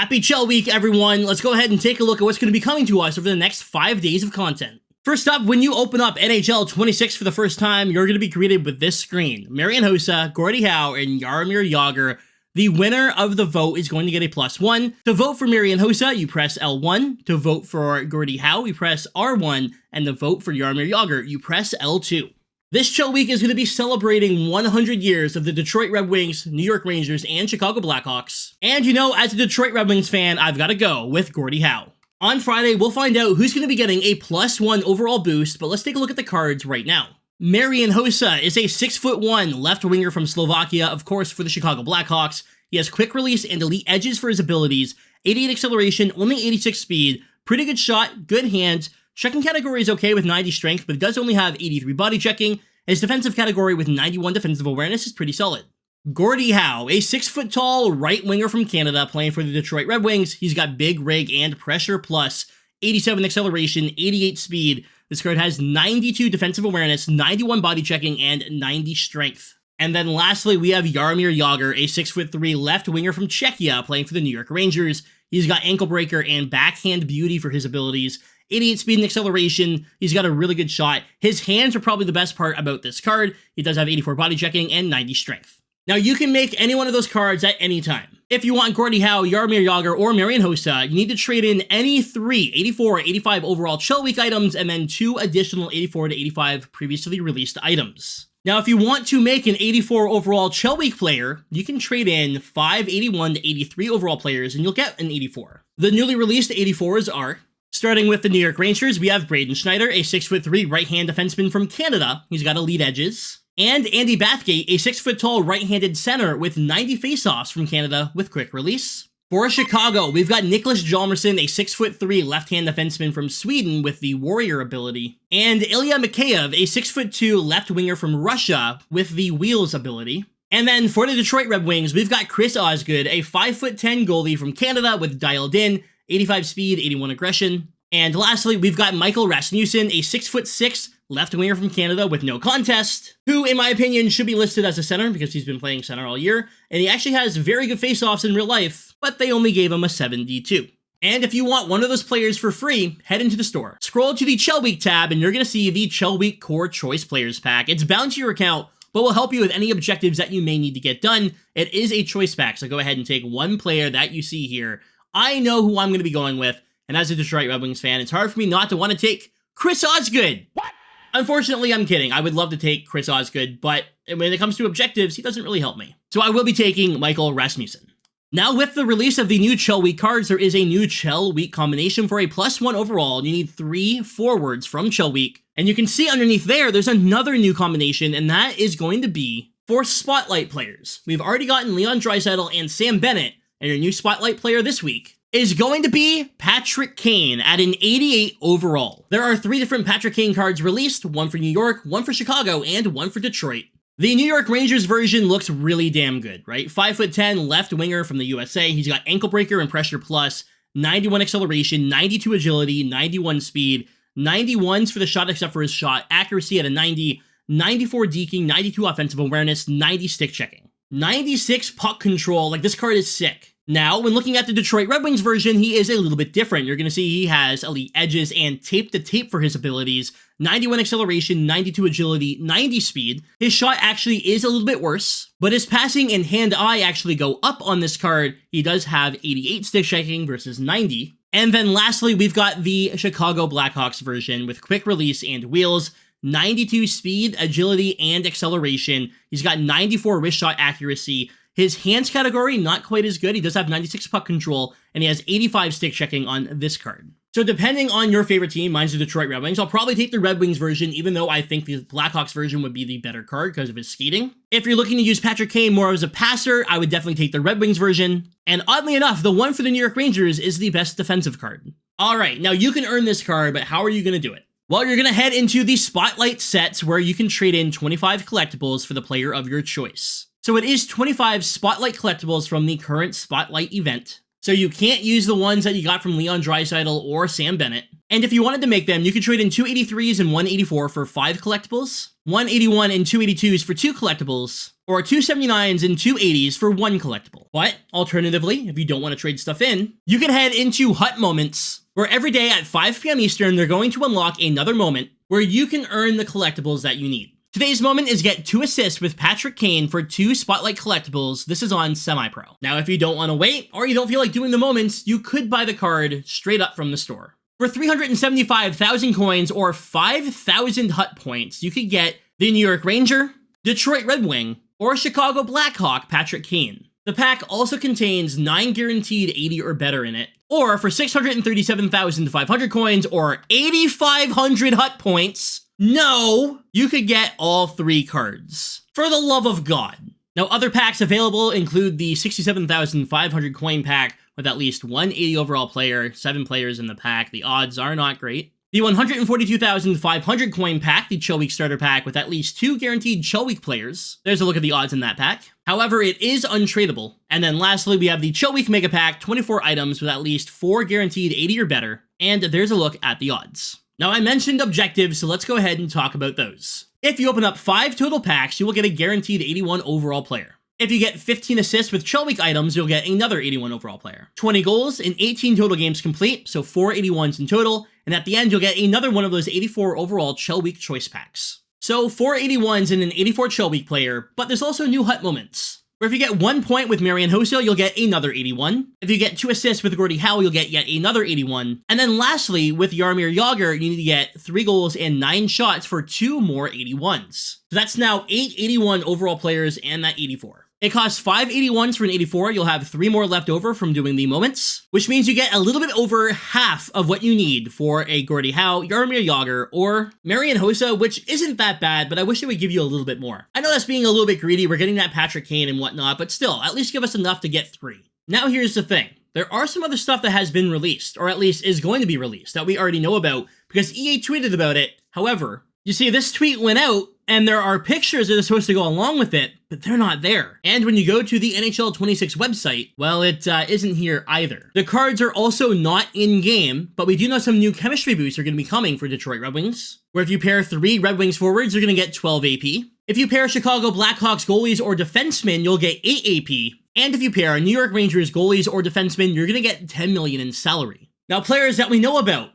Happy Chel Week, everyone! Let's go ahead and take a look at what's going to be coming to us over the next 5 days of content. First up, when you open up NHL 26 for the first time, you're going to be greeted with this screen. Marian Hossa, Gordie Howe, and Jaromir Jagr. The winner of the vote is going to get a +1. To vote for Marian Hossa, you press L1. To vote for Gordie Howe, you press R1. And to vote for Jaromir Jagr, you press L2. This Chel Week is going to be celebrating 100 years of the Detroit Red Wings, New York Rangers, and Chicago Blackhawks. And you know, as a Detroit Red Wings fan, I've got to go with Gordie Howe. On Friday, we'll find out who's going to be getting a +1 overall boost, but let's take a look at the cards right now. Marian Hossa is a 6'1" left winger from Slovakia, of course, for the Chicago Blackhawks. He has quick release and elite edges for his abilities, 88 acceleration, only 86 speed, pretty good shot, good hands. Checking category is okay with 90 strength, but does only have 83 body checking. His defensive category with 91 defensive awareness is pretty solid. Gordie Howe, a 6-foot-tall right winger from Canada playing for the Detroit Red Wings. He's got big rig and pressure plus, 87 acceleration, 88 speed. This card has 92 defensive awareness, 91 body checking, and 90 strength. And then lastly, we have Jaromir Jagr, a 6'3" left winger from Czechia playing for the New York Rangers. He's got ankle breaker and backhand beauty for his abilities, 88 speed and acceleration. He's got a really good shot. His hands are probably the best part about this card. He does have 84 body checking and 90 strength. Now, you can make any one of those cards at any time. If you want Gordie Howe, Jaromir Jagr, or Marian Hossa, you need to trade in any 3 84 or 85 overall Chel Week items and then 2 additional 84 to 85 previously released items. Now, if you want to make an 84 overall Chel Week player, you can trade in 5 81 to 83 overall players and you'll get an 84. The newly released 84s are, starting with the New York Rangers, we have Braden Schneider, a 6'3" right-hand defenseman from Canada. He's got elite edges. And Andy Bathgate, a 6-foot-tall right-handed center with 90 faceoffs from Canada with quick release. For Chicago, we've got Niklas Hjalmarsson, a 6'3" left-hand defenseman from Sweden with the Warrior ability. And Ilya Mikheyev, a 6'2" left winger from Russia with the Wheels ability. And then for the Detroit Red Wings, we've got Chris Osgood, a 5'10" goalie from Canada with dialed in, 85 speed, 81 aggression. And lastly, we've got Michael Rasmussen, a 6'6" left winger from Canada with no contest, who, in my opinion, should be listed as a center because he's been playing center all year, and he actually has very good faceoffs in real life, but they only gave him a 72. And if you want one of those players for free, head into the store. Scroll to the Chel Week tab, and you're going to see the Chel Week Core Choice Players Pack. It's bound to your account, but will help you with any objectives that you may need to get done. It is a choice pack, so go ahead and take one player that you see here. I know who I'm going to be going with, and as a Detroit Red Wings fan, it's hard for me not to want to take Chris Osgood. What? Unfortunately, I'm kidding. I would love to take Chris Osgood, but when it comes to objectives, he doesn't really help me. So I will be taking Michael Rasmussen. Now, with the release of the new Chel Week cards, there is a new Chel Week combination for a +1 overall. You need 3 forwards from Chel Week. And you can see underneath there's another new combination, and that is going to be for Spotlight players. We've already gotten Leon Draisaitl and Sam Bennett, and your new Spotlight player this week is going to be Patrick Kane at an 88 overall. There are 3 different Patrick Kane cards released, one for New York, one for Chicago, and one for Detroit. The New York Rangers version looks really damn good, right? 5'10" left winger from the USA. He's got ankle breaker and pressure plus, 91 acceleration, 92 agility, 91 speed, 91s for the shot except for his shot accuracy at a 90, 94 deking, 92 offensive awareness, 90 stick checking, 96 puck control. Like, this card is sick. Now, when looking at the Detroit Red Wings version, he is a little bit different. You're going to see he has elite edges and tape-to-tape for his abilities, 91 acceleration, 92 agility, 90 speed. His shot actually is a little bit worse, but his passing and hand-eye actually go up on this card. He does have 88 stick checking versus 90. And then lastly, we've got the Chicago Blackhawks version with quick release and wheels, 92 speed, agility, and acceleration. He's got 94 wrist shot accuracy. His hands category, not quite as good. He does have 96 puck control, and he has 85 stick checking on this card. So depending on your favorite team, mine's the Detroit Red Wings, I'll probably take the Red Wings version, even though I think the Blackhawks version would be the better card because of his skating. If you're looking to use Patrick Kane more as a passer, I would definitely take the Red Wings version. And oddly enough, the one for the New York Rangers is the best defensive card. All right, now you can earn this card, but how are you going to do it? Well, you're going to head into the Spotlight sets where you can trade in 25 collectibles for the player of your choice. So it is 25 Spotlight collectibles from the current Spotlight event. So you can't use the ones that you got from Leon Draisaitl or Sam Bennett. And if you wanted to make them, you could trade in 2 83s and 1 84 for 5 collectibles. 181 and 282s for 2 collectibles, or 279s and 280s for 1 collectible. But alternatively, if you don't want to trade stuff in, you can head into Hut Moments, where every day at 5 p.m. Eastern, they're going to unlock another moment where you can earn the collectibles that you need. Today's moment is get 2 assists with Patrick Kane for 2 Spotlight collectibles. This is on Semi-Pro. Now, if you don't want to wait, or you don't feel like doing the moments, you could buy the card straight up from the store. For 375,000 coins or 5,000 Hut points, you could get the New York Ranger, Detroit Red Wing, or Chicago Blackhawk Patrick Kane. The pack also contains 9 guaranteed 80 or better in it, or for 637,500 coins or 8,500 Hut points, no, you could get all 3 cards. For the love of God. Now, other packs available include the 67,500 coin pack with at least 180 overall player, 7 players in the pack. The odds are not great. The 142,500 coin pack, the Chel starter pack with at least 2 guaranteed Chel players. There's a look at the odds in that pack. However, it is untradeable. And then lastly, we have the Chel mega pack, 24 items with at least 4 guaranteed 80 or better. And there's a look at the odds. Now, I mentioned objectives, so let's go ahead and talk about those. If you open up 5 total packs, you will get a guaranteed 81 overall player. If you get 15 assists with Chel items, you'll get another 81 overall player. 20 goals and 18 total games complete, so 4 81s in total, and at the end, you'll get another one of those 84 overall Chel choice packs. So 4 81s and an 84 Chel player, but there's also new Hut moments. Where if you get 1 point with Marian Hossa, you'll get another 81. If you get 2 assists with Gordie Howe, you'll get yet another 81. And then lastly, with Jaromir Jagr, you need to get 3 goals and 9 shots for 2 more 81s. So that's now 8 81 overall players and that 84. It costs 5 81s for an 84, you'll have 3 more left over from doing the moments, which means you get a little bit over half of what you need for a Gordie Howe, Jaromir Jagr, or Marian Hossa, which isn't that bad, but I wish it would give you a little bit more. I know that's being a little bit greedy, we're getting that Patrick Kane and whatnot, but still, at least give us enough to get 3. Now here's the thing. There are some other stuff that has been released, or at least is going to be released, that we already know about, because EA tweeted about it. However, you see, this tweet went out, and there are pictures that are supposed to go along with it, but they're not there. And when you go to the NHL 26 website, well, it isn't here either. The cards are also not in-game, but we do know some new chemistry boosts are going to be coming for Detroit Red Wings, where if you pair 3 Red Wings forwards, you're going to get 12 AP. If you pair Chicago Blackhawks goalies or defensemen, you'll get 8 AP. And if you pair New York Rangers goalies or defensemen, you're going to get 10 million in salary. Now, players that we know about: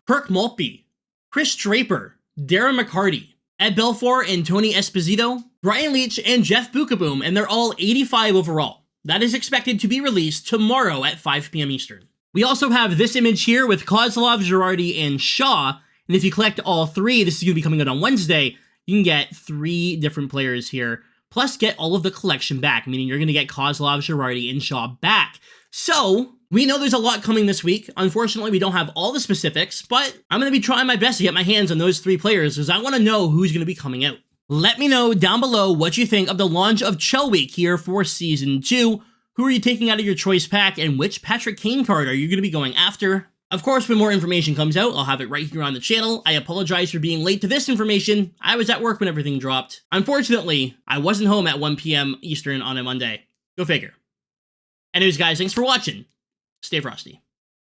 Kirk Maltby, Chris Draper, Darren McCarty, Ed Belfour and Tony Esposito, Brian Leetch, and Jeff Bukaboom, and they're all 85 overall. That is expected to be released tomorrow at 5 p.m. Eastern. We also have this image here with Kozlov, Girardi, and Shaw, and if you collect all 3, this is going to be coming out on Wednesday, you can get 3 different players here, plus get all of the collection back, meaning you're going to get Kozlov, Girardi, and Shaw back. So, we know there's a lot coming this week. Unfortunately, we don't have all the specifics, but I'm going to be trying my best to get my hands on those 3 players because I want to know who's going to be coming out. Let me know down below what you think of the launch of Chel here for Season 2. Who are you taking out of your choice pack, and which Patrick Kane card are you going to be going after? Of course, when more information comes out, I'll have it right here on the channel. I apologize for being late to this information. I was at work when everything dropped. Unfortunately, I wasn't home at 1 p.m. Eastern on a Monday. Go figure. Anyways, guys, thanks for watching. Stay frosty.